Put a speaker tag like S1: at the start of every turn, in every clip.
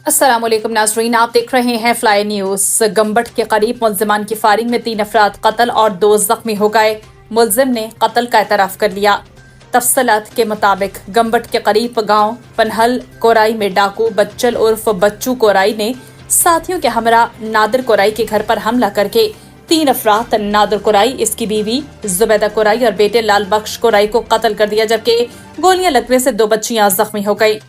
S1: अस्सलामुअलैकुम नाज़रीन, आप देख रहे हैं फ्लाई न्यूज। गंबट के करीब मुल्जिमान की फायरिंग में 3 अफराद कत्ल और 2 जख्मी हो गए। मुल्जिम ने कत्ल का एतराफ़ कर लिया। तफसीलात के मुताबिक गंबट के करीब गांव पनहल कोराई में डाकू बच्चल उर्फ बच्चू कोराई ने साथियों के हमरा नादिर कोराई के घर पर हमला करके 3 अफराद नादिर कोराई, इसकी बीवी जुबैदा कोराई और बेटे लाल बख्श कोराई को कत्ल कर दिया, जबकि गोलियां लगने से 2 बच्चियां जख्मी हो गई।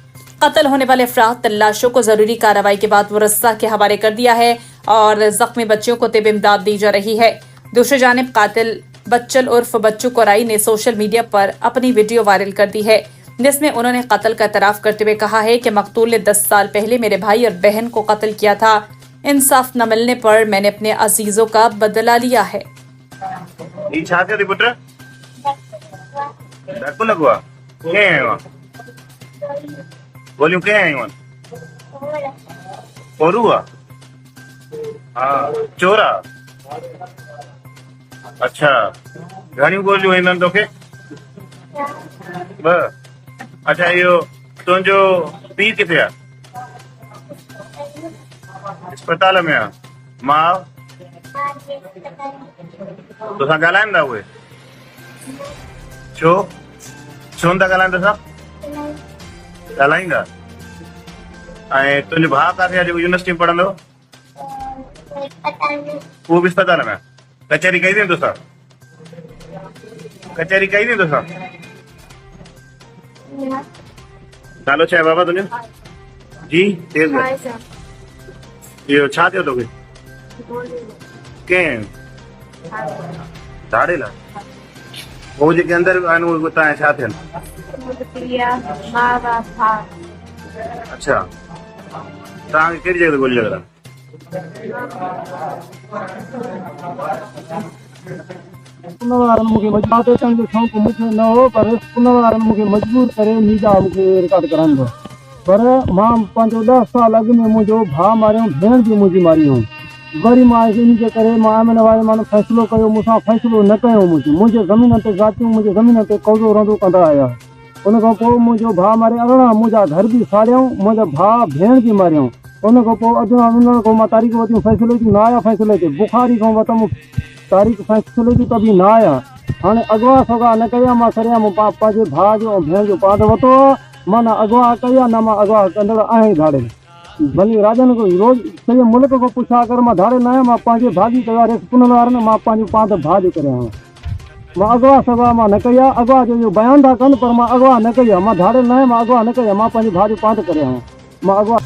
S1: कत्ल होने वाले अफराद लाशों को जरूरी कार्रवाई के बाद मुरस्सा के हवाले कर दिया है और जख्मी बच्चियों को तिब इमदाद दी जा रही है। दूसरी जानिब कातिल बच्चल उर्फ बच्चू कोराई ने सोशल मीडिया पर अपनी वीडियो वायरल कर दी है, जिसमें उन्होंने कत्ल का एतराफ़ करते हुए कहा है कि मकतूल ने 10 साल पहले मेरे भाई और बहन को कत्ल किया था। इंसाफ न मिलने पर मैंने अपने अजीजों का बदला लिया है।
S2: बोलियो क्या है वन पोरुआ चोरा। अच्छा घणी बोलियो हिनन तोखे ब अच्छा यो तुंहिंजो पीउ किथे आहे? अस्पताल में आहे। मां तोसां ॻाल्हाईंदा उहे? छो छो नथा ॻाल्हाइनि तोसां? ॻाल्हाईंदा। ऐं तुंहिंजो भाउ किथे आहे जेको यूनिवर्सिटी में पढ़ंदो? उहो बि अस्पताल में आहे। कचहरी कई अथई तोसां? कचहरी कई अथई तोसां? नालो छा आहे बाबा तुंहिंजो? जी तेज़ ॻाल्हि। इहो छा थियो तोखे? कंहिं धाड़े लाइ? उहो जेके अंदरि आहिनि उहे तव्हां छा थियनि? अच्छा तव्हांखे कहिड़ी जॻह ते गोली लॻल आहे?
S3: मूंखे मजबूर अचण जो शौक़ु मूंखे न हो, पर उन वारनि मूंखे मजबूर करे मीडिया मूंखे रिकॉर्ड कराईंदो। पर मां पंहिंजो 10 साल अॻु में मुंहिंजो भाउ मारियो, भेण बि मुंहिंजी मारियूं। वरी मां इन जे करे मां एम एन वारे माण्हू फ़ैसिलो कयो, मूंसां फ़ैसिलो न कयो। मुंहिंजे ज़मीन ते जातियूं मुंहिंजे ज़मीन ते कब्ज़ो रहंदो कंदा आया। उन खां पोइ मुंहिंजो भाउ मारे अरिड़हं मुंहिंजा घर बि साड़ियऊं, मुंहिंजा भाउ भेण बि मारियऊं। उन खां पोइ अधु उन खां मां तारीख़ वरितियूं फ़ैसिले जूं, न आया फ़ैसिले ते। बुखारी खां वरितमि तारीख़ फ़ैसिले जी, त बि न आया। हाणे अॻवा सॻा न कया, मां सरियाम पंहिंजे भाउ जो ऐं भेण जो पाद वरितो आहे। मां न अॻवा कया न मां अॻवा कंदड़ आहियां धाड़े। भली राजन को रोज़ सॼे मुल्क को पुछा कर, मां धाड़े न आहियां। मां पंहिंजे भाॼी कया रेस पुनल वारनि, मां पंहिंजो पाद भाउ जो करे आहियां। मां अॻवा सॻा मां न कया। अॻवा जो बयान था कनि, पर मां अॻवा न कया। मां धाड़े न आहियां, मां अॻवा न कया। मां पंहिंजे भाउ जो पाद करे आहियां। मां अॻवा